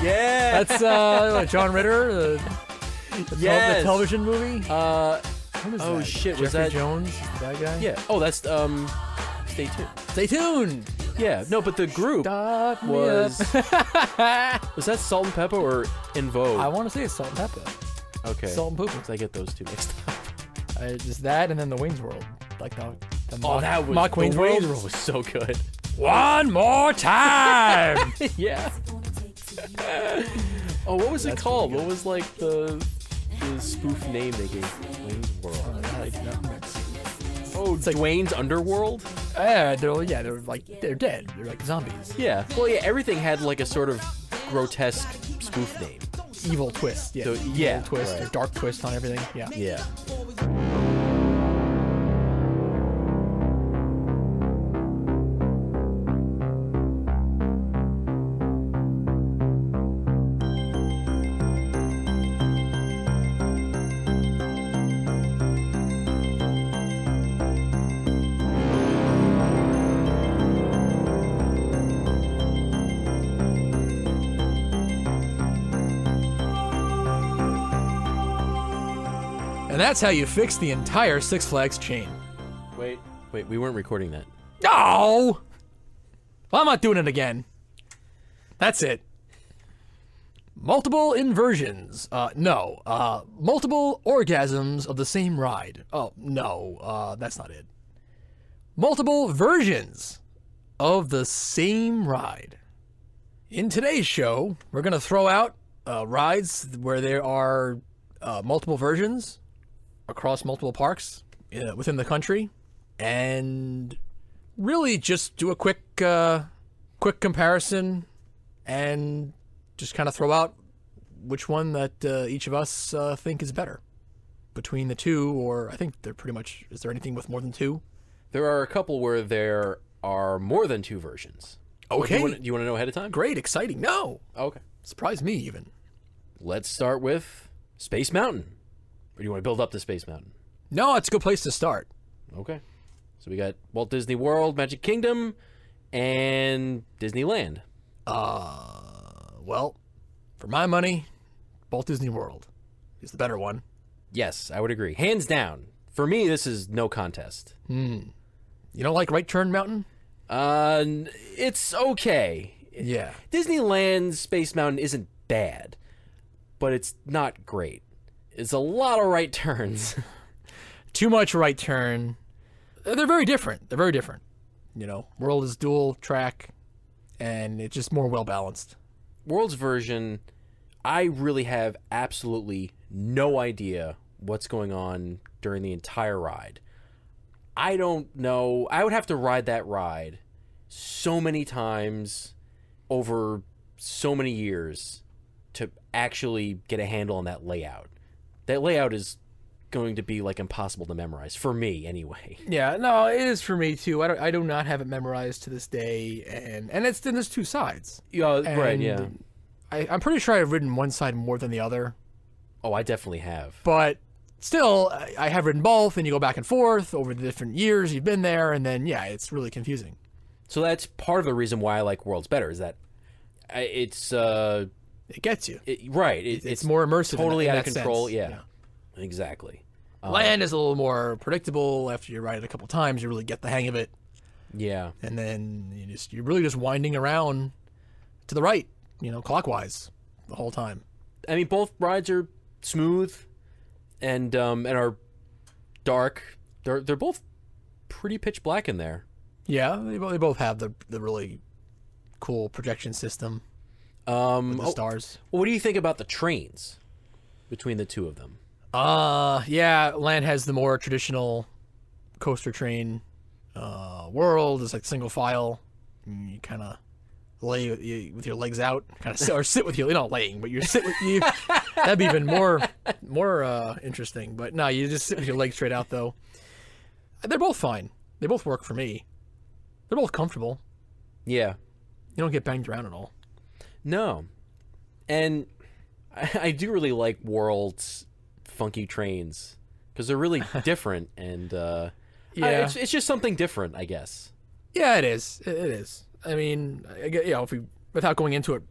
Yeah. That's John Ritter, the television movie. What was Oh, that? shit, Jeffrey was that- Jones, the bad guy? Yeah. Oh, that's Stay tuned. Stay tuned. Yeah. No, but the group Start me was up. was that Salt and Pepper or In Vogue? I want to say it's Salt and Pepper. Okay. Salt and Pepper. 'Cause I get those two mixed up. Just that, and then the Wayne's World, like the that was Mock Wayne's the World. Wayne's World was so good. One more time. Yeah. Oh, what was it That's called? really What was like the spoof name they gave Wayne's World? Oh, like- Dwayne's Underworld? they're dead. They're like zombies. Yeah. Well, yeah, everything had like a sort of grotesque spoof name. Evil twist. Yeah. So, evil yeah, twist right. or dark twist on everything. Yeah. Yeah. And that's how you fix the entire Six Flags chain. Wait, we weren't recording that. No! Well, I'm not doing it again. That's it. Multiple inversions. No. Multiple orgasms of the same ride. Oh, no. That's not it. Multiple versions of the same ride. In today's show, we're going to throw out rides where there are multiple versions across multiple parks within the country, and really just do a quick comparison and just kind of throw out which one that each of us think is better between the two, or I think they're pretty much, is there anything with more than two? There are a couple where there are more than two versions. Okay. Do you want to know ahead of time? Great, exciting. No. Okay. Surprised me even. Let's start with Space Mountain. Or do you want to build up to Space Mountain? No, it's a good place to start. Okay. So we got Walt Disney World, Magic Kingdom, and Disneyland. Well, for my money, Walt Disney World is the better one. Yes, I would agree. Hands down. For me, this is no contest. You don't like Right Turn Mountain? It's okay. Yeah. Disneyland Space Mountain isn't bad, but it's not great. It's a lot of right turns. Too much right turn. They're very different. You know, World is dual track, and it's just more well balanced. World's version, I really have absolutely no idea what's going on during the entire ride. I don't know. I would have to ride that ride so many times over so many years to actually get a handle on that layout. That layout is going to be like impossible to memorize for me anyway. Yeah, no, it is for me too. I do not have it memorized to this day, and there's two sides. Yeah, right, And yeah. I'm pretty sure I've ridden one side more than the other, Oh, I definitely have. but still, I have ridden both, and you go back and forth over the different years you've been there, and then yeah, it's really confusing. So that's part of the reason why I like Worlds better, is that it's It gets you. right. It's more immersive. Totally in out of that control. sense. Yeah, exactly. Land is a little more predictable. After you ride it a couple times, you really get the hang of it, Yeah. and then you're really just winding around to the right, clockwise the whole time. I mean, both rides are smooth and are dark. They're both pretty pitch black in there. Yeah, they both have the really cool projection system with the stars. What do you think about the trains between the two of them? Yeah, Land has the more traditional coaster train. World is like single file. You kind of lay with your legs out, kind of, or sit with you. Not laying, but you sit with you. That'd be even more interesting. But no, you just sit with your legs straight out. Though they're both fine. They both work for me. They're both comfortable. Yeah. You don't get banged around at all. No. And I do really like World's funky trains because they're really different, and it's just something different, I guess. Yeah, it is. It is. I mean, if we, without going into it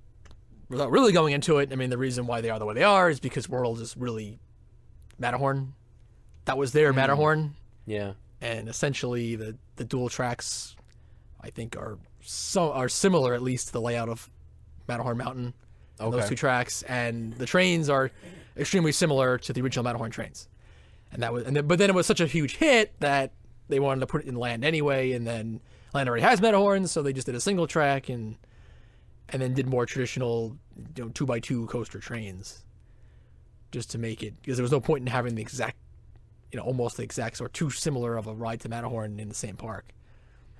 without really going into it, I mean, the reason why they are the way they are is because World is really Matterhorn. That was their Matterhorn. Yeah. And essentially the dual tracks, I think, are similar, at least to the layout of Matterhorn Mountain. Okay. Those two tracks, and the trains are extremely similar to the original Matterhorn trains. But then it was such a huge hit that they wanted to put it in Land anyway, and then Land already has Matterhorns, so they just did a single track and then did more traditional, 2x2 coaster trains, just to make it, because there was no point in having the exact, almost the exact or too similar of a ride to Matterhorn in the same park.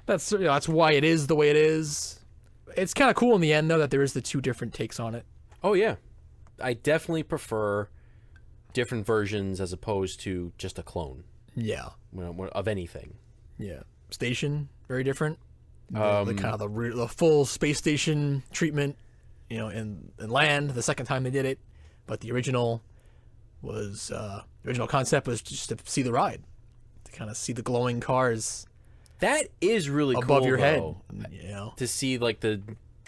That's why it is the way it is. It's kind of cool in the end, though, that there is the two different takes on it. Oh, yeah. I definitely prefer different versions as opposed to just a clone. Yeah. Of anything. Yeah. Station, very different. The kind of the full space station treatment, in Land, the second time they did it. But the original concept was just to see the ride, to kind of see the glowing cars. That is really cool above your though, head, to see like the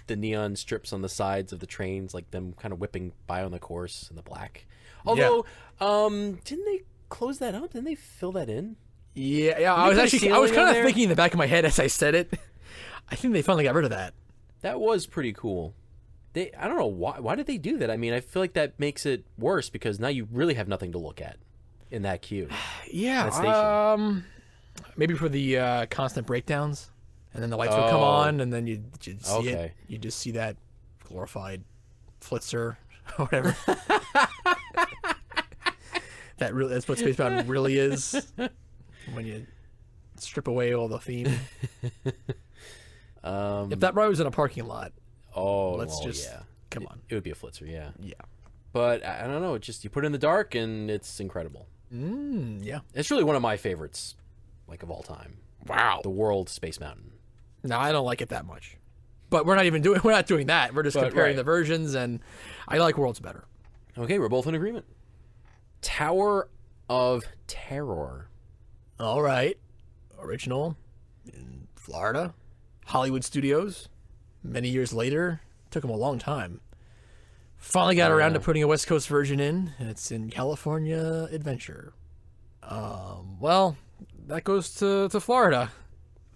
neon strips on the sides of the trains, like them kind of whipping by on the course in the black. Although, didn't they close that up? Didn't they fill that in? Yeah. I was kind of thinking in the back of my head as I said it. I think they finally got rid of that. That was pretty cool. I don't know why did they do that? I mean, I feel like that makes it worse because now you really have nothing to look at in that queue. Yeah. That station. Maybe for the constant breakdowns, and then the lights would come on, and then you'd see it. You just see that glorified Flitzer or whatever. That's what Space Mountain really is when you strip away all the theme. If that ride was in a parking lot, come on. It would be a Flitzer, yeah. Yeah. But I don't know, you put it in the dark and it's incredible. Yeah. It's really one of my favorites, like, of all time. Wow. The World Space Mountain. No, I don't like it that much. But we're not doing that. We're just comparing the versions, and I like Worlds better. Okay, we're both in agreement. Tower of Terror. All right. Original in Florida. Hollywood Studios. Many years later. Took them a long time. Finally got around to putting a West Coast version in, and it's in California Adventure. Well, that goes to Florida.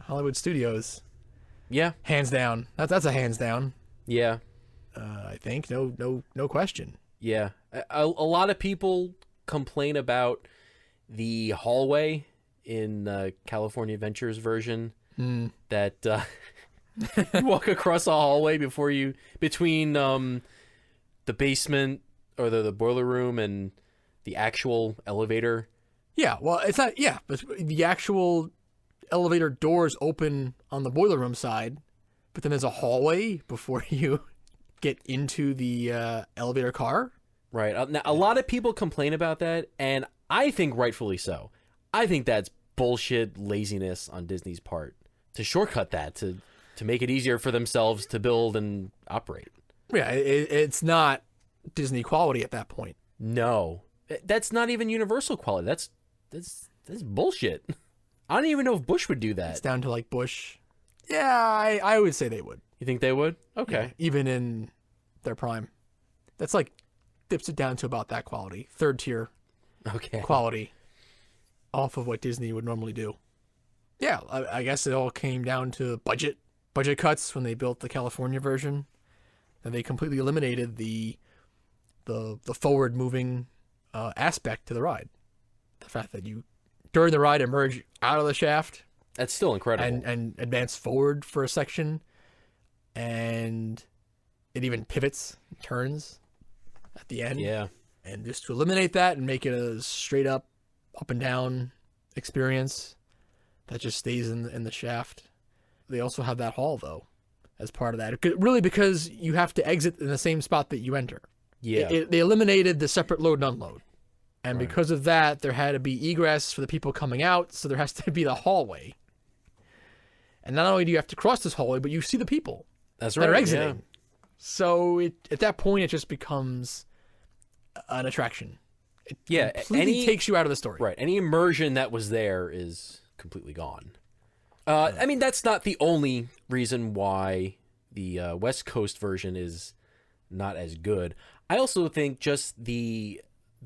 Hollywood Studios. Yeah. Hands down. That's a hands down. Yeah. I think. No question. Yeah. A lot of people complain about the hallway in California Adventures version. That you walk across a hallway between the basement or the boiler room and the actual elevator. Yeah, well, it's not. Yeah, but the actual elevator doors open on the boiler room side, but then there's a hallway before you get into the elevator car. Right. Now, a lot of people complain about that, and I think rightfully so. I think that's bullshit laziness on Disney's part to shortcut that, to make it easier for themselves to build and operate. Yeah, it's not Disney quality at that point. No. That's not even Universal quality. That's bullshit. I don't even know if Busch would do that. It's down to like Busch. Yeah, I would say they would. You think they would? Okay. Yeah, even in their prime. That's like dips it down to about that quality. Third tier quality off of what Disney would normally do. Yeah, I guess it all came down to budget cuts when they built the California version. And they completely eliminated the forward moving aspect to the ride. The fact that you during the ride emerge out of the shaft. That's still incredible. And advance forward for a section. And it even pivots, turns at the end. Yeah. And just to eliminate that and make it a straight up and down experience that just stays in the shaft. They also have that hall, though, as part of that. Really, because you have to exit in the same spot that you enter. Yeah. They eliminated the separate load and unload. And because of that, there had to be egress for the people coming out, so there has to be the hallway. And not only do you have to cross this hallway, but you see the people that are exiting. Yeah. So at that point, it just becomes an attraction. It completely takes you out of the story. Right. Any immersion that was there is completely gone. I mean, that's not the only reason why the West Coast version is not as good. I also think just the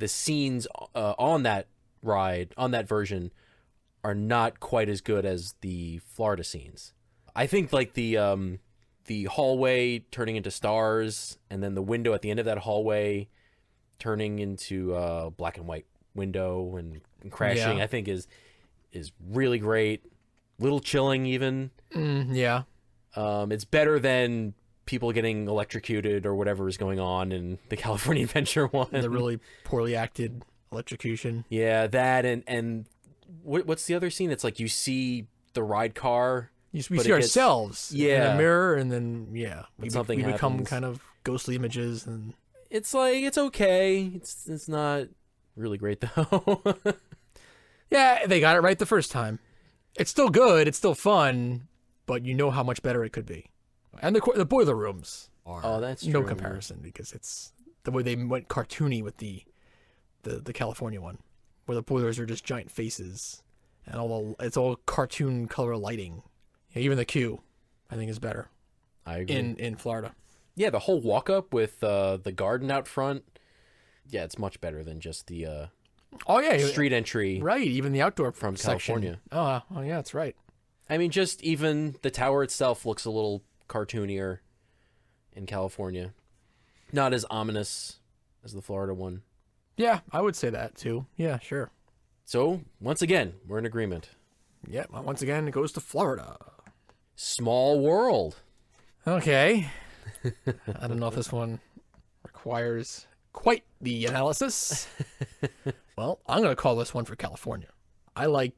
scenes on that ride, on that version, are not quite as good as the Florida scenes. I think like the hallway turning into stars, and then the window at the end of that hallway turning into a black and white window and crashing, Yeah. I think is really great. Little chilling even. Yeah. It's better than people getting electrocuted or whatever is going on in the California Adventure one. The really poorly acted electrocution. Yeah, that and what's the other scene? It's like you see the ride car. We But see it gets- ourselves in yeah. a mirror, and then we something become happens. kind of ghostly images, and It's like it's okay. It's not really great though. yeah, they got it right the first time. It's still good. It's still fun, but you know how much better it could be. And the boiler rooms are Oh, that's no true. comparison, because it's the way they went cartoony with the California one, where the boilers are just giant faces and it's all cartoon color lighting. Yeah, even the queue, I think, is better I agree. in Florida. Yeah, the whole walk up with the garden out front. Yeah, it's much better than just the Oh yeah, street entry. right. Even the outdoor From section. California. Oh yeah, that's right. I mean, just even the tower itself looks a little cartoonier in California. Not as ominous as the Florida one. Yeah, I would say that too. Yeah, sure. So, once again, we're in agreement. Yeah, well, once again, it goes to Florida. Small world. Okay. I don't know if this one requires quite the analysis. Well, I'm going to call this one for California. I don't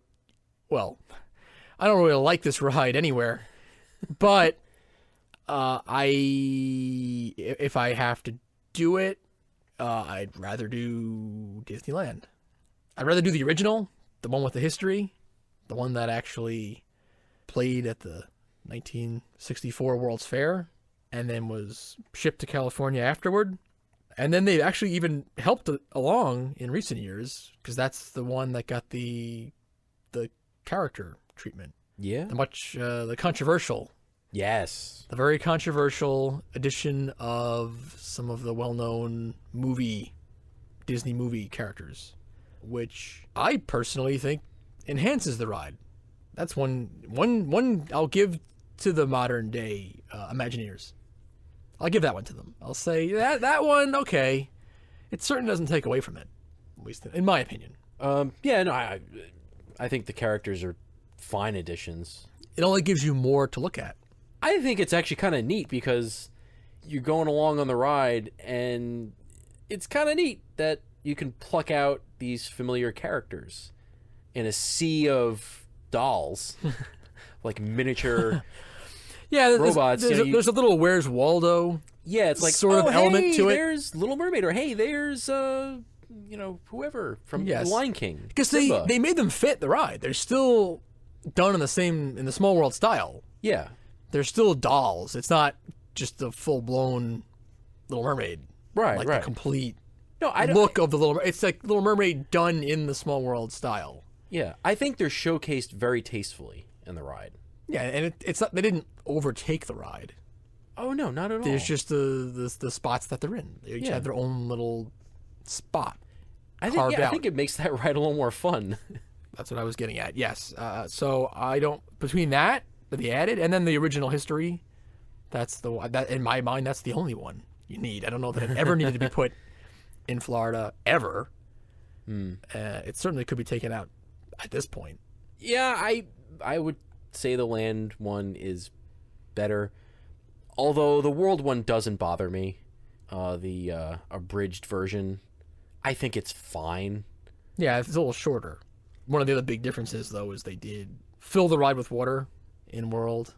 really like this ride anywhere, but if I have to do it, I'd rather do Disneyland. I'd rather do the original, the one with the history, the one that actually played at the 1964 World's Fair and then was shipped to California afterward. And then they actually even helped it along in recent years, because that's the one that got the character treatment. Yeah. The controversial, Yes. the very controversial edition of some of the well-known Disney movie characters, which I personally think enhances the ride. That's one I'll give to the modern day Imagineers. I'll give that one to them. I'll say that one, okay. It certainly doesn't take away from it, at least in my opinion. Yeah, no, I think the characters are fine additions. It only gives you more to look at. I think it's actually kind of neat because you're going along on the ride, and it's kind of neat that you can pluck out these familiar characters in a sea of dolls, like miniature. Yeah, Robots, there's a little Where's Waldo. Yeah, it's like Sort of element hey, to it. There's Little Mermaid, or hey, there's whoever from Yes. The Lion King. Because Simba. they made them fit the ride. They're still done in the Small World style. Yeah. They're still dolls. It's not just a full-blown Little Mermaid. Right, like right. the complete No, I don't. look of the Little. It's like Little Mermaid done in the Small World style. Yeah, I think they're showcased very tastefully in the ride. Yeah, and it's not. They didn't overtake the ride. Oh no, not at all. There's just the spots that they're in. They each Yeah. have their own little spot. I carved think out. it makes that ride a little more fun. That's what I was getting at. Yes. So I don't between that they added and then the original history. That's the one that in my mind that's the only one you need. I don't know that it ever needed to be put in Florida ever. It certainly could be taken out at this point. Yeah, I would say the land one is better, although the world one doesn't bother me. The abridged version, I think it's fine. Yeah, it's a little shorter. One of the other big differences though is they did fill the ride with water in World.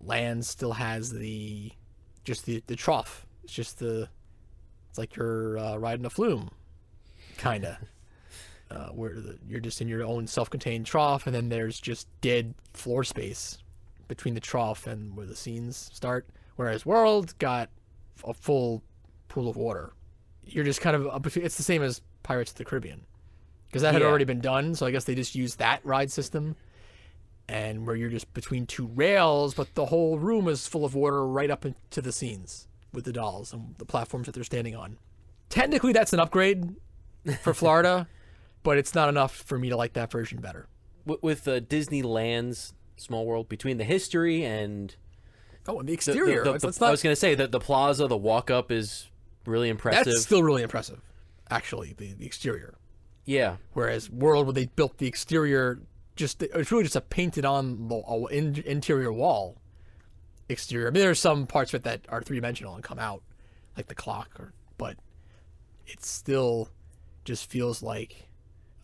Land still has the trough. It's like you're riding a flume, kinda. Where you're just in your own self-contained trough, and then there's just dead floor space between the trough and where the scenes start. Whereas World got a full pool of water. You're just kind of it's the same as Pirates of the Caribbean, because that had Yeah. already been done. So I guess they just used that ride system, and where you're just between two rails, but the whole room is full of water right up into the scenes. with the dolls and the platforms that they're standing on. Technically, that's an upgrade for Florida, but it's not enough for me to like that version better. With Disneyland's Small World, between the history and Oh, and the exterior. I Let's was not. going to say that the plaza, the walk up is really impressive. That's still really impressive, actually. The exterior. Yeah. Whereas World, where they built the exterior, it's really just a painted on interior wall exterior. I mean, there's some parts of it that are 3-dimensional and come out, like the clock, but it still just feels like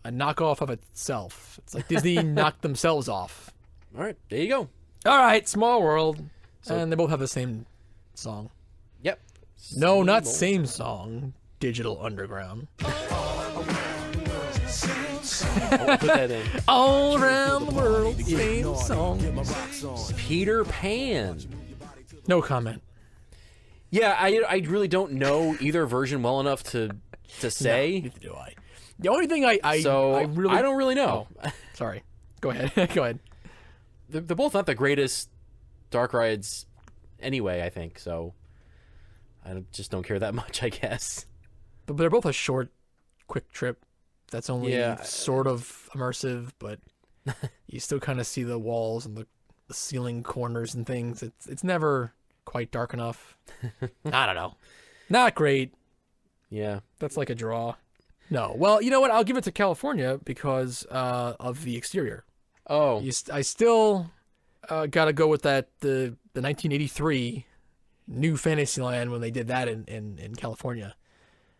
a knockoff of itself. It's like Disney knocked themselves off. All right, there you go. All right, Small World, and they both have the same song. Yep. No, not same song. Digital Underground. Put that in. All around the world, same song. Peter Pan. No comment. Yeah, I really don't know either version well enough to say. Neither do I. The only thing I don't really know. Sorry. Go ahead. Go ahead. They're both not the greatest dark rides anyway, I think. So I just don't care that much, I guess. But they're both a short, quick trip. That's only Yeah. sort of immersive, but you still kind of see the walls and the ceiling corners and things. It's never quite dark enough. I don't know. Not great. Yeah. That's like a draw. No. Well, you know what? I'll give it to California because of the exterior. Oh. I still got to go with the 1983 New Fantasyland when they did that in California.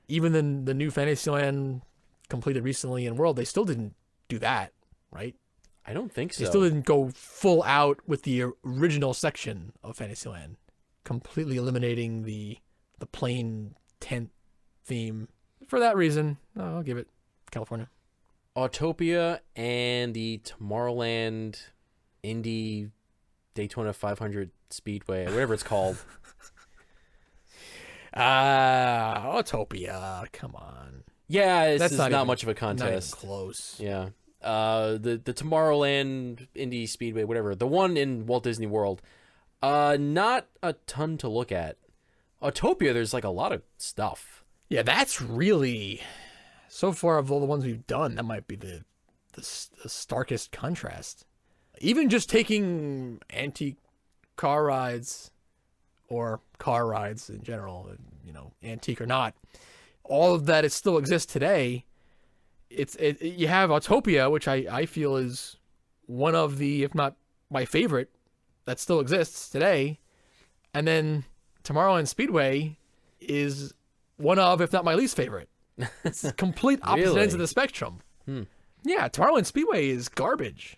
Even the New Fantasyland completed recently in World, they still didn't do that, right? I don't think so. They still didn't go full out with the original section of Fantasyland, completely eliminating the plain tent theme. For that reason, I'll give it California. Autopia and the Tomorrowland Indy Daytona 500 Speedway, whatever it's called. Autopia, come on. Yeah, That's this is not much of a contest. Not even close. Yeah. The Tomorrowland Indy Speedway, whatever. The one in Walt Disney World. Not a ton to look at. Autopia, there's like a lot of stuff. Yeah, that's really, so far of all the ones we've done, that might be the starkest contrast. Even just taking antique car rides or car rides in general, antique or not, all of that still exists today. You have Autopia, which I feel is one of the, if not my favorite, that still exists today. And then Tomorrowland Speedway is one of, if not my least favorite. It's complete opposite ends of the spectrum. Yeah, Tomorrowland Speedway is garbage.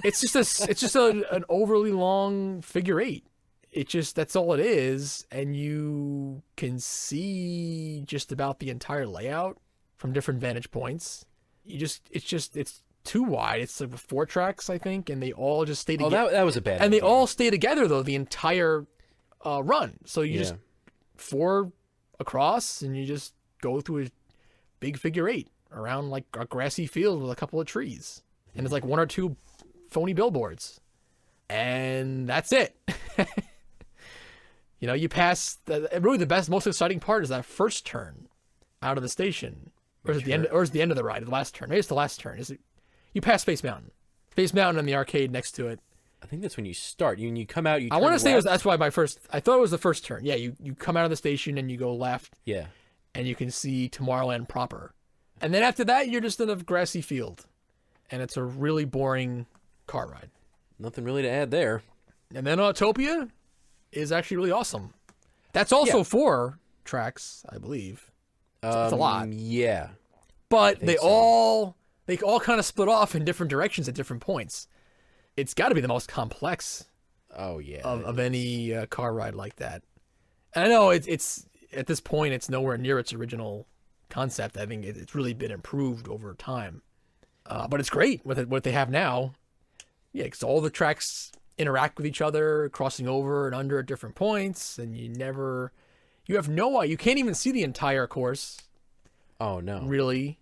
It's just an overly long figure eight. That's all it is, and you can see just about the entire layout from different vantage points. It's too wide. It's like 4 tracks, I think, and they all just stay together. Oh, that was a bad And they idea. all stay together though the entire run. So you just 4 across, and you just go through a big figure eight around like a grassy field with a couple of trees, and it's like 1 or 2 phony billboards, and that's it. You pass. Really, the most exciting part is that first turn out of the station, or is it the end? Or is it the end of the ride? The last turn? Maybe it's the last turn. Is it? You pass Space Mountain. Space Mountain and the arcade next to it. I think that's when you start. When you come out, you. I want to say left. that's why I thought it was the first turn. Yeah, you come out of the station and you go left. Yeah. And you can see Tomorrowland proper, and then after that you're just in a grassy field, and it's a really boring car ride. Nothing really to add there. And then Autopia is actually really awesome. That's also 4 tracks, I believe. It's a lot. Yeah. But they all kind of split off in different directions at different points. It's got to be the most complex Oh yeah. of any car ride like that. And I know it's at this point it's nowhere near its original concept. I think it's really been improved over time. But it's great with what they have now. Yeah, because all the tracks interact with each other, crossing over and under at different points, and you have no idea. You can't even see the entire course, Oh no. really,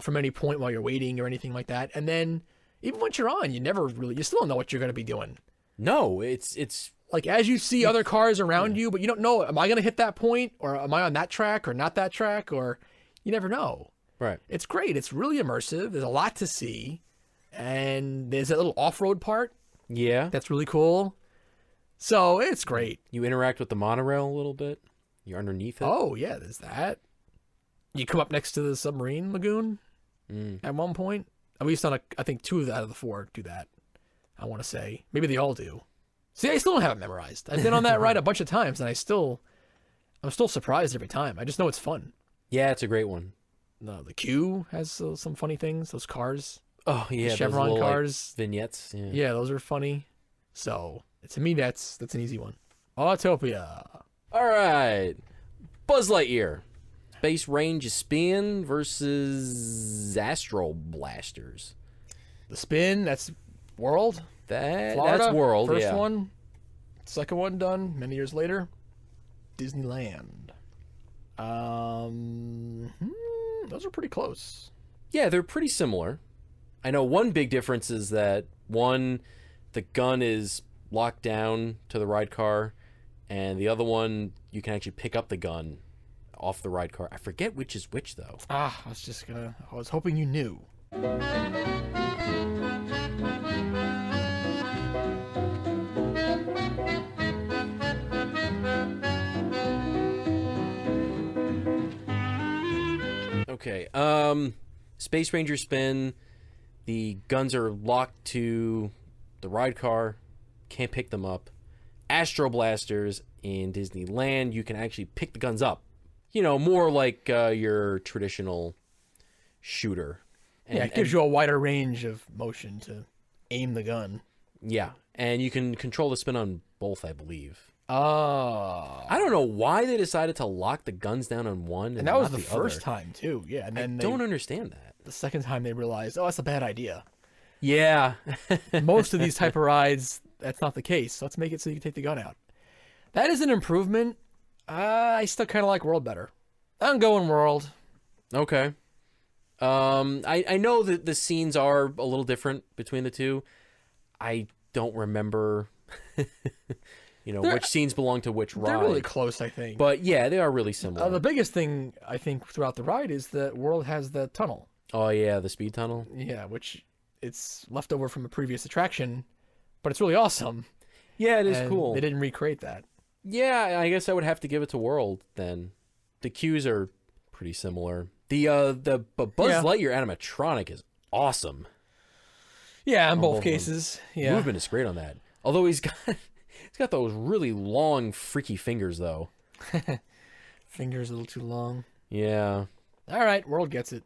from any point while you're waiting or anything like that. And then even once you're on, you still don't know what you're going to be doing. No, it's Like, as you see other cars around you, but you don't know, am I going to hit that point? Or am I on that track or not that track? Or you never know. Right. It's great. It's really immersive. There's a lot to see. And there's a little off-road part Yeah. that's really cool. So it's great. You interact with the monorail a little bit. You're underneath it. Oh, yeah, there's that. You come up next to the submarine lagoon at one point. At least I think 2 out of the 4 do that. I want to say. Maybe they all do. See, I still don't have it memorized. I've been on that ride a bunch of times, and I'm still surprised every time. I just know it's fun. Yeah, it's a great one. The queue has some funny things. Those cars, Oh yeah, those Chevron little, like, cars. vignettes. Yeah. Yeah, those are funny. So to me, that's an easy one. Autopia. All right, Buzz Lightyear, Space Ranger Spin versus Astro Blasters. The spin. That's World. Florida, That's World. First yeah. one. Second one done many years later. Disneyland. Those are pretty close. Yeah, they're pretty similar. I know one big difference is that one, the gun is locked down to the ride car, and the other one, you can actually pick up the gun off the ride car. I forget which is which, though. I was hoping you knew. Okay, Space Ranger Spin, the guns are locked to the ride car, can't pick them up. Astro Blasters in Disneyland, you can actually pick the guns up. You know, more like your traditional shooter. Yeah, it gives you a wider range of motion to aim the gun. Yeah, and you can control the spin on both, I believe. Oh. I don't know why they decided to lock the guns down on one, And that was not the first other. time, too. Yeah, and then Don't understand that. the second time they realized, oh, that's a bad idea. Yeah. Most of these type of rides, that's not the case. Let's make it so you can take the gun out. That is an improvement. I still kind of like World better. I'm going World. Okay. I know that the scenes are a little different between the two. I don't remember, which scenes belong to which ride. They're really close, I think. But yeah, they are really similar. The biggest thing, I think, throughout the ride is that World has the tunnel. Oh yeah, the speed tunnel. Yeah, which it's left over from a previous attraction, but it's really awesome. Yeah, it is and cool. They didn't recreate that. Yeah, I guess I would have to give it to World then. The cues are pretty similar. But Buzz Lightyear animatronic is awesome. Yeah, in both both of them. cases. Yeah. Movement is great on that. Although he's got those really long, freaky fingers though. Fingers a little too long. Yeah. All right, World gets it.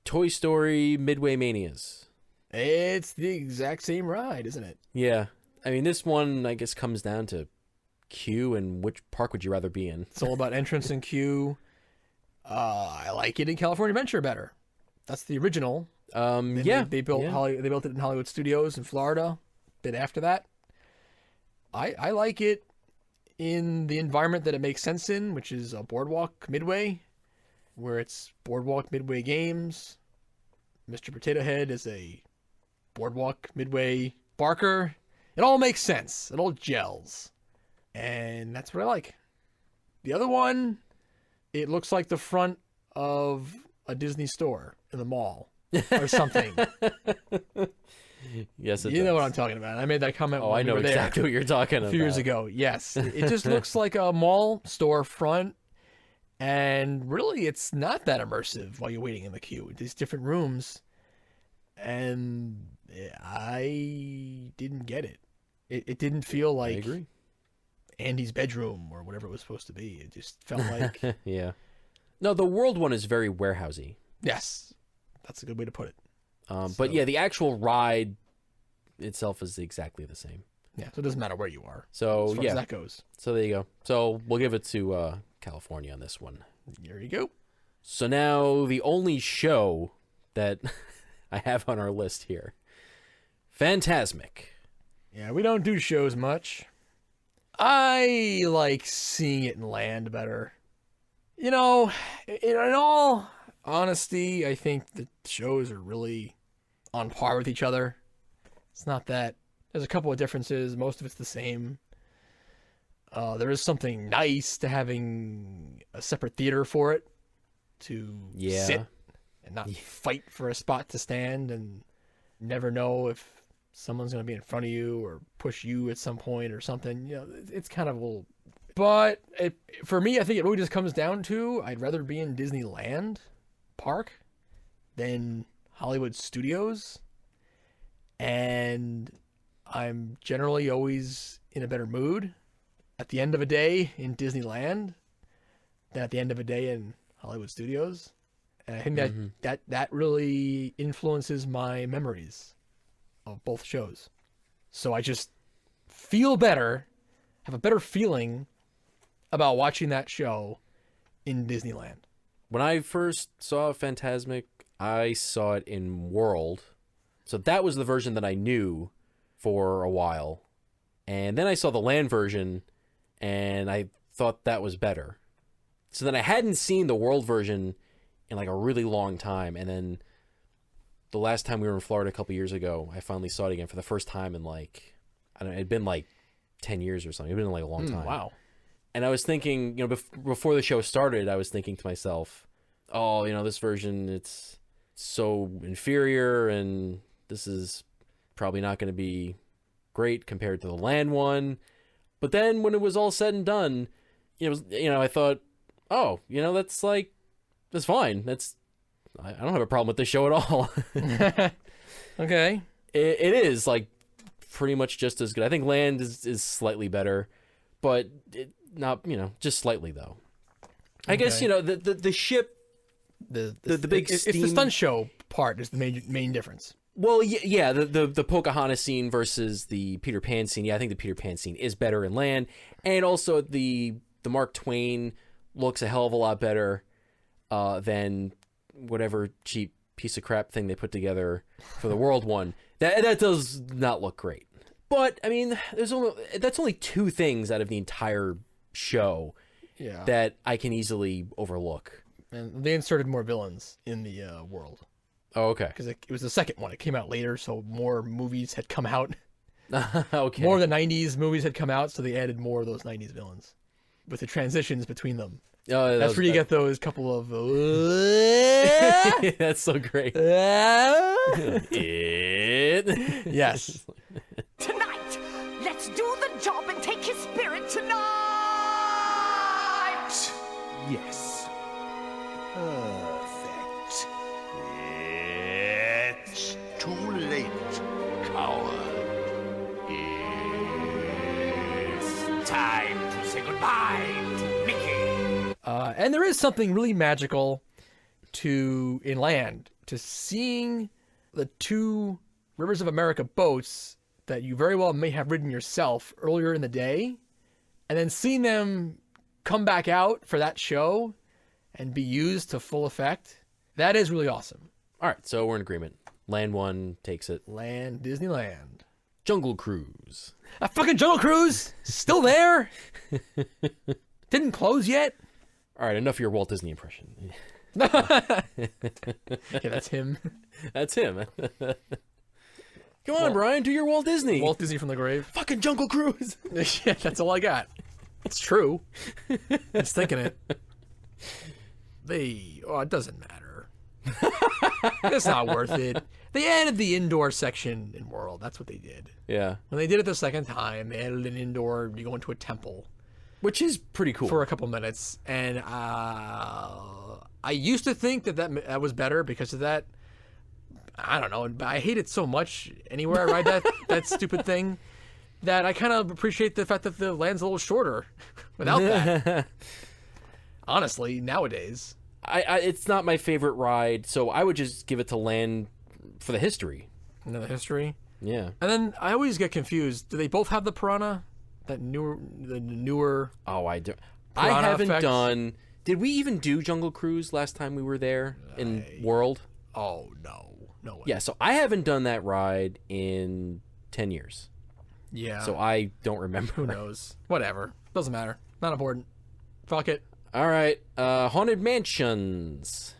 Toy Story Midway Manias. It's the exact same ride, isn't it? Yeah. I mean, this one, I guess, comes down to queue and which park would you rather be in? It's all about entrance and queue. I like it in California Adventure better. That's the original. Yeah. They built yeah. they built it in Hollywood Studios in Florida. A bit after that. I like it in the environment that it makes sense in, which is a Boardwalk Midway, where it's Boardwalk Midway games. Mr. Potato Head is a Boardwalk Midway Barker. It all makes sense. It all gels. And that's what I like. The other one, it looks like the front of a Disney store in the mall or something. Yes, it You does. know what I'm talking about. I made that comment Oh, when I we know were there exactly what you're talking about. a few years ago. Yes. It just looks like a mall storefront. And really, it's not that immersive while you're waiting in the queue. These different rooms. And I didn't get it. It didn't feel I like agree. Andy's bedroom or whatever it was supposed to be. It just felt like, Yeah. No, the World one is very warehousey. yes, that's a good way to put it. But yeah, the actual ride itself is exactly the same. Yeah, so it doesn't matter where you are. So As far yeah, as that goes. so there you go. So we'll give it to California on this one. There you go. So now the only show that I have on our list here, Fantasmic. Yeah, we don't do shows much. I like seeing it in land better. You know, in all honesty, I think the shows are really on par with each other. It's not that. There's a couple of differences. Most of it's the same. There is something nice to having a separate theater for it to sit and not fight for a spot to stand and never know if someone's going to be in front of you or push you at some point or something. You know, it's kind of a little... But for me, I think it really just comes down to I'd rather be in Disneyland Park than Hollywood Studios. And I'm generally always in a better mood at the end of a day in Disneyland than at the end of a day in Hollywood Studios. And I think that really influences my memories of both shows. So I just feel better, have a better feeling about watching that show in Disneyland. When I first saw Fantasmic, I saw it in World. So that was the version that I knew for a while. And then I saw the land version, and I thought that was better. So then I hadn't seen the World version in like a really long time. And then the last time we were in Florida a couple years ago, I finally saw it again for the first time in like, I don't know, it'd been like 10 years or something. It'd been like a long time. Wow. And I was thinking, you know, before the show started, I was thinking to myself, oh, you know, this version, it's so inferior, and this is probably not going to be great compared to the land one. But then when it was all said and done, I thought, oh, you know, that's fine. I don't have a problem with this show at all. Okay. It is like pretty much just as good. I think land is slightly better, but not, you know, just slightly though. I guess, you know, the ship, the big steam... It's the stunt show part is the main difference. Well, yeah, the Pocahontas scene versus the Peter Pan scene. Yeah, I think the Peter Pan scene is better in land, and also the Mark Twain looks a hell of a lot better than whatever cheap piece of crap thing they put together for the World one. That does not look great. But I mean, that's only two things out of the entire show that I can easily overlook. And they inserted more villains in the World. Oh, okay. Because it was the second one. It came out later, so more movies had come out. Okay. More of the 90s movies had come out, so they added more of those 90s villains with the transitions between them. That's where you get those couple of... That's so great. Yes. Tonight, let's do the job and take his spirit tonight! Yes. Perfect. It's too late, coward. It's time to say goodbye to Mickey. And there is something really magical in land, to seeing the two Rivers of America boats that you very well may have ridden yourself earlier in the day, and then seeing them come back out for that show and be used to full effect. That is really awesome. All right, so we're in agreement. Land one takes it. Land Disneyland. Jungle Cruise. That fucking Jungle Cruise still there? Didn't close yet? All right, enough of your Walt Disney impression. Yeah, that's him. That's him. Come on, Brian, do your Walt Disney. Walt Disney from the grave. Fucking Jungle Cruise. Yeah, that's all I got. It's true. I was thinking it. It doesn't matter. It's not worth it. They added the indoor section in World. That's what they did. Yeah. When they did it the second time, they added an indoor, you go into a temple. Which is pretty cool. For a couple minutes. And I used to think that was better because of that. I don't know. I hate it so much anywhere I ride that stupid thing that I kind of appreciate the fact that the land's a little shorter without that. Honestly, nowadays. It's not my favorite ride, so I would just give it to land for the history. Another history? Yeah. And then I always get confused. Do they both have the piranha? The newer. Oh, I do. Piranha I haven't effects? done. Did we even do Jungle Cruise last time we were there in World? Oh, no. No way. Yeah, so I haven't done that ride in 10 years. Yeah. So I don't remember. Who knows? Whatever. Doesn't matter. Not important. Fuck it. All right. Haunted Mansions.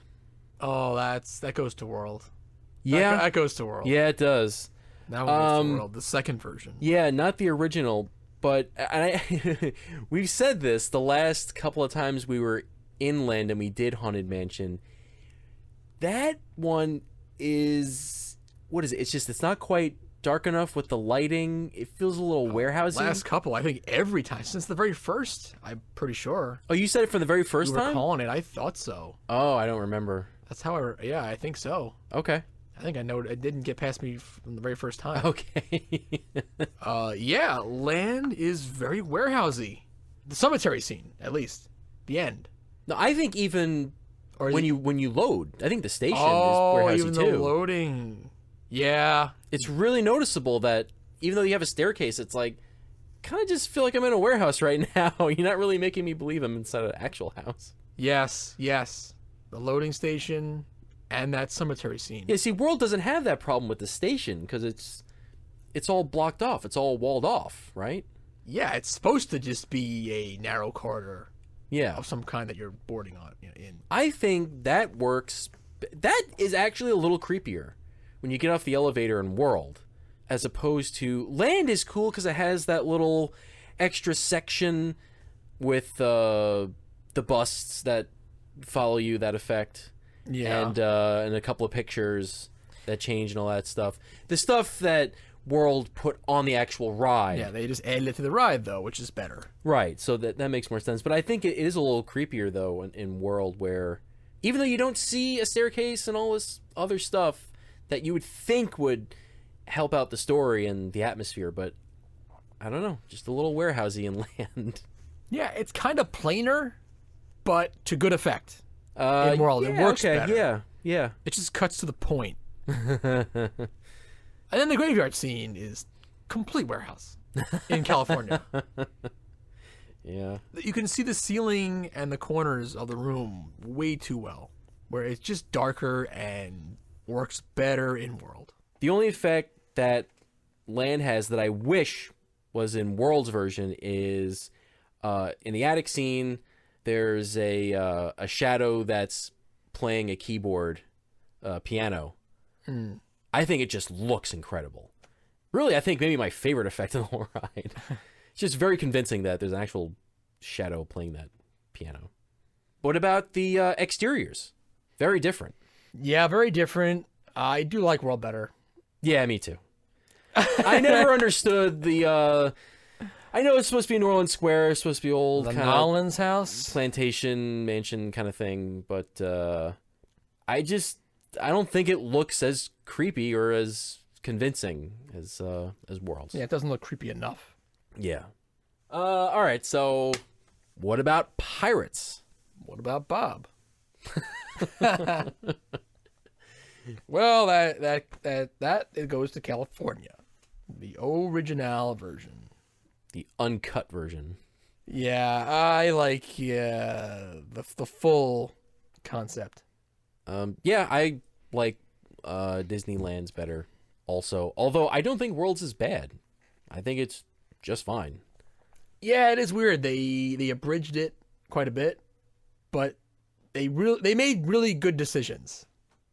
Oh, that goes to World. Yeah. That goes to World. Yeah, it does. That one goes to World. The second version. Yeah, not the original, But we've said this the last couple of times we were inland and we did Haunted Mansion. That one is, what is it? It's not quite dark enough with the lighting. It feels a little warehousey. Last couple, I think every time since the very first. I'm pretty sure. Oh, you said it from the very first You were time? calling it. I thought so. Oh, I don't remember. That's how yeah, I think so. Okay. I think I know it didn't get past me from the very first time. Okay. Yeah, Land is very warehousey. The cemetery scene, at least. The end. No, I think even Or is when it- you load, I think the station Oh, is even warehousey the too. loading. Yeah. It's really noticeable that even though you have a staircase, it's like, kind of just feel like I'm in a warehouse right now. You're not really making me believe I'm inside an actual house. Yes, yes. The loading station and that cemetery scene. Yeah, see, World doesn't have that problem with the station because it's all blocked off. It's all walled off, right? Yeah, it's supposed to just be a narrow corridor Yeah. of some kind that you're boarding on in. I think that works. That is actually a little creepier when you get off the elevator in World, as opposed to Land is cool because it has that little extra section with the busts that follow you, that effect, Yeah. and a couple of pictures that change and all that stuff. The stuff that World put on the actual ride. Yeah, they just added it to the ride though, which is better. Right, so that makes more sense. But I think it is a little creepier, though, in World, where even though you don't see a staircase and all this other stuff that you would think would help out the story and the atmosphere, but I don't know, just a little warehousey in Land. Yeah, it's kind of plainer, but to good effect. In World, it works okay, better. Yeah. It just cuts to the point. And then the graveyard scene is complete warehouse in California. Yeah. You can see the ceiling and the corners of the room way too well, where it's just darker and works better in World. The only effect that Land has that I wish was in World's version is in the attic scene, there's a shadow that's playing a keyboard, piano. I think it just looks incredible. Really, I think maybe my favorite effect in the whole ride. It's just very convincing that there's an actual shadow playing that piano. What about the exteriors? Very different. Yeah, very different. I do like World better. Yeah, me too. I never understood the. I know it's supposed to be New Orleans Square, it's supposed to be old The kind of Nolan's house. plantation mansion kind of thing, but I don't think it looks as creepy or as convincing as Worlds. Yeah, it doesn't look creepy enough. Yeah. All right. So, what about Pirates? What about Bob? Well, that it goes to California, the original version. The uncut version. Yeah, I like the full concept. Yeah, I like Disneyland's better. Also, although I don't think Worlds is bad. I think it's just fine. Yeah, it is weird. They abridged it quite a bit, but they made really good decisions.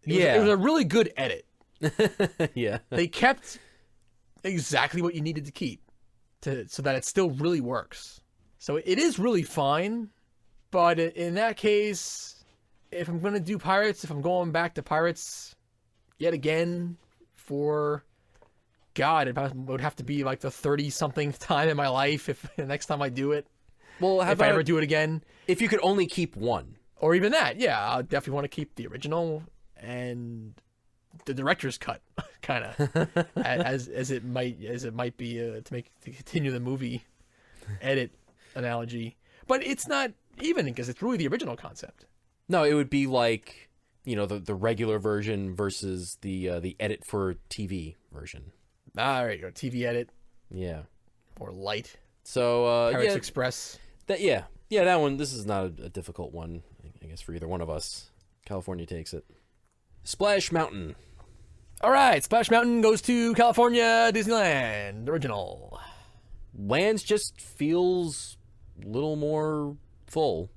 It was a really good edit. Yeah. They kept exactly what you needed to keep so that it still really works. So it is really fine, but in that case, if I'm going to do Pirates, if I'm going back to Pirates yet again for, God, it would have to be like the 30-something time in my life if the next time I do it, Well, how if I ever about do it again. if you could only keep one? Or even that, yeah, I definitely want to keep the original and the director's cut, kind of, as it might be to continue the movie edit analogy. But it's not even because it's really the original concept. No, it would be like, the regular version versus the edit for TV version. All right, your TV edit Yeah. or light So Pirates yeah, Express. that one. This is not a difficult one, I guess, for either one of us. California takes it. Splash Mountain. All right, Splash Mountain goes to California Disneyland original. Lands just feels a little more full.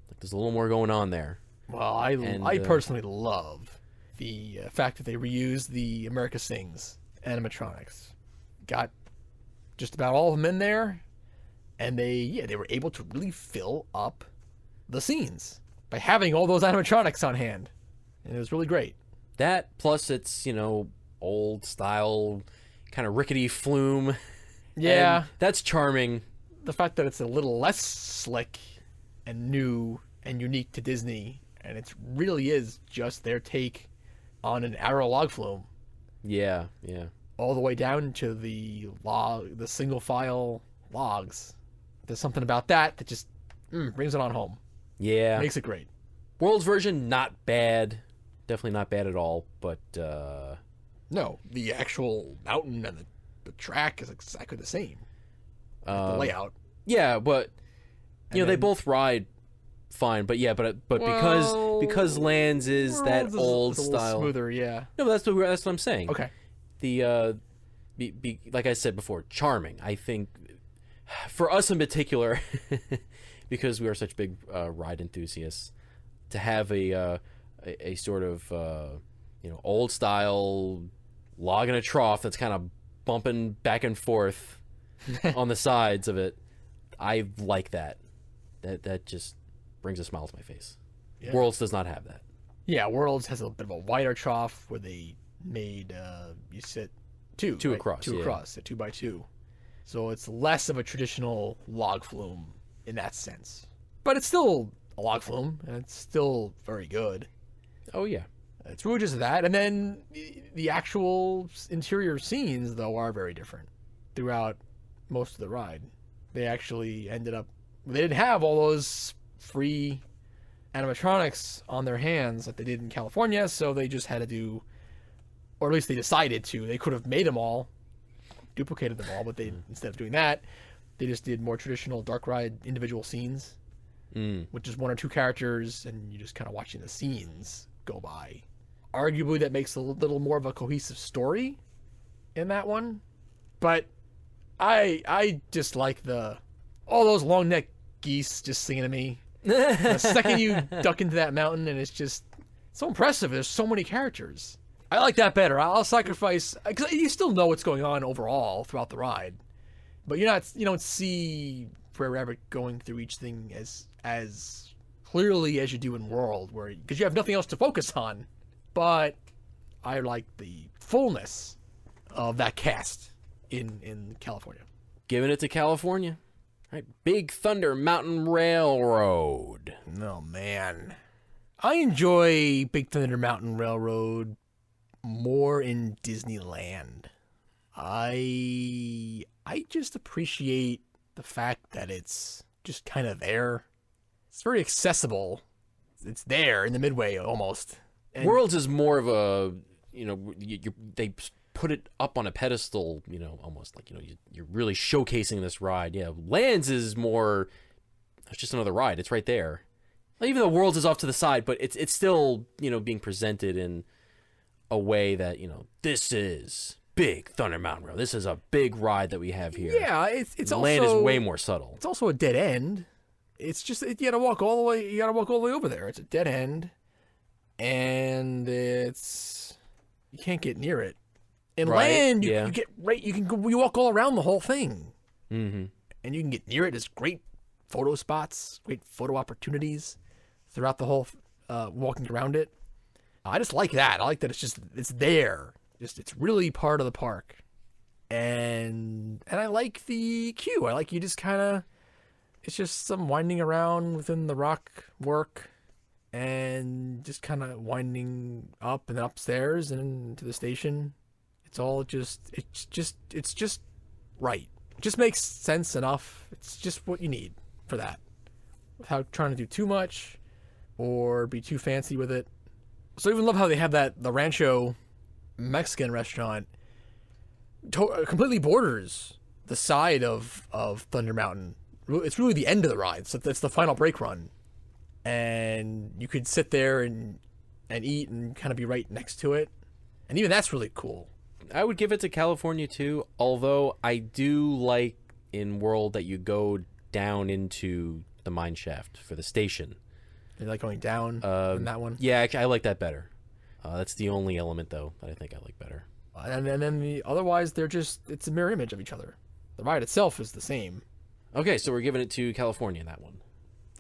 Like there's a little more going on there. Well, I And, personally love the fact that they reused the America Sings animatronics. Got just about all of them in there. And they were able to really fill up the scenes by having all those animatronics on hand. And it was really great. That plus it's, old style, kind of rickety flume. Yeah. And that's charming. The fact that it's a little less slick and new and unique to Disney, and it really is just their take on an Arrow log flume, Yeah, yeah. all the way down to the single file logs. There's something about that just brings it on home. Yeah. Makes it great. World's version, not bad. Definitely not bad at all, but No, the actual mountain and the track is exactly the same. The layout. yeah, but they then- both ride fine, but because Lands is that World's old is a little style. smoother, yeah. No, that's what I'm saying. Okay. The like I said before, charming. I think for us in particular, because we are such big ride enthusiasts, to have a sort of old style log in a trough that's kind of bumping back and forth on the sides of it, I like that. That just brings a smile to my face. Yeah. Worlds does not have that. Yeah, Worlds has a bit of a wider trough where they made you sit two Two right? across, two yeah. across, a 2x2. So it's less of a traditional log flume in that sense, but it's still a log flume and it's still very good. Oh yeah. It's really just that, and then the actual interior scenes though are very different throughout most of the ride. They actually ended up they didn't have all those free animatronics on their hands like they did in California, so they just had to do, or at least they decided to. They could have made them all, duplicated them all, but they instead of doing that, they just did more traditional dark ride individual scenes, which is one or two characters, and you're just kind of watching the scenes go by. Arguably, that makes a little more of a cohesive story in that one, but I just like all those long neck geese just singing to me. The second you duck into that mountain, and it's just so impressive. There's so many characters. I like that better. I'll sacrifice because you still know what's going on overall throughout the ride, but you don't see Brer Rabbit going through each thing as clearly as you do in World, because you have nothing else to focus on. But I like the fullness of that cast in California. Giving it to California. Right, Big Thunder Mountain Railroad. Oh man, I enjoy Big Thunder Mountain Railroad more in Disneyland. I just appreciate the fact that it's just kind of there. It's very accessible. It's there in the Midway almost. And Worlds is more of a, they put it up on a pedestal, almost like, you're really showcasing this ride. Yeah, Lands is more, it's just another ride. It's right there. Even though Worlds is off to the side, but it's still, being presented in a way that, this is Big Thunder Mountain Rail. This is a big ride that we have here. yeah, it's also Land is way more subtle. It's also a dead end. It's just you gotta walk all the way. You gotta walk all the way over there. It's a dead end, and you can't get near it. In Right, Land, yeah. you get right. You walk all around the whole thing, Mm-hmm. and you can get near it. There's great photo spots, great photo opportunities throughout the whole walking around it. I just like that. I like that it's there. It's really part of the park, and I like the queue. I like you just kind of. It's just some winding around within the rock work, and just kind of winding up and upstairs and to the station. It's just right. It just makes sense enough. It's just what you need for that, without trying to do too much or be too fancy with it. So I even love how they have the Rancho Mexican restaurant completely borders the side of Thunder Mountain. It's really the end of the ride, so that's the final brake run, and you could sit there and eat and kind of be right next to it, and even that's really cool. I would give it to California too, although I do like in World that you go down into the mine shaft for the station. You like going down in that one? Yeah, actually, I like that better. That's the only element though that I think I like better. And then otherwise it's a mirror image of each other. The ride itself is the same. Okay, so we're giving it to California in that one.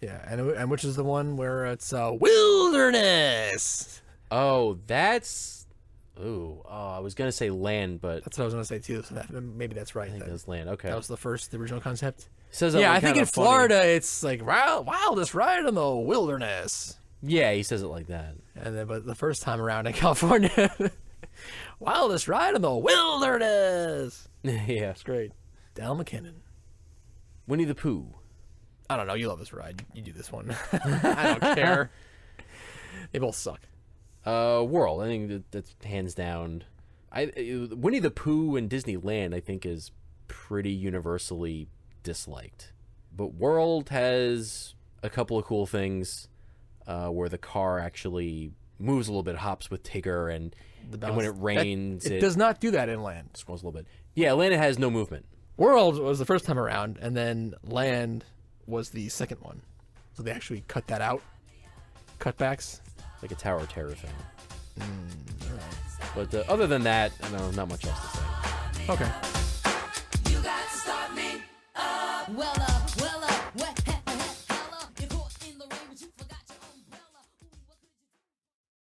Yeah, and which is the one where it's wilderness. Oh, that's. Ooh, I was gonna say land, but That's what I was gonna say too. So maybe that's right. I think then. that's land. Okay. That was the original concept. It says that Yeah, one I think kinda in funny. Florida it's like wildest ride in the wilderness, Yeah, he says it like that. and then but the first time around in California, wildest ride in the wilderness. Yeah. It's great. Dal McKinnon. Winnie the Pooh. I don't know. You love this ride. You do this one. I don't care. They both suck. World. I think that's hands down. Winnie the Pooh and Disneyland, I think, is pretty universally disliked. But World has a couple of cool things, where the car actually moves a little bit, hops with Tigger, and when it rains, it does not do that in Land. scrolls a little bit. Yeah, Land has no movement. World was the first time around, and then Land was the second one. So they actually cut that out. Cutbacks. Like a Tower of Terror thing. But other than that, no, not much else to say. Okay. You got to start me up. Well,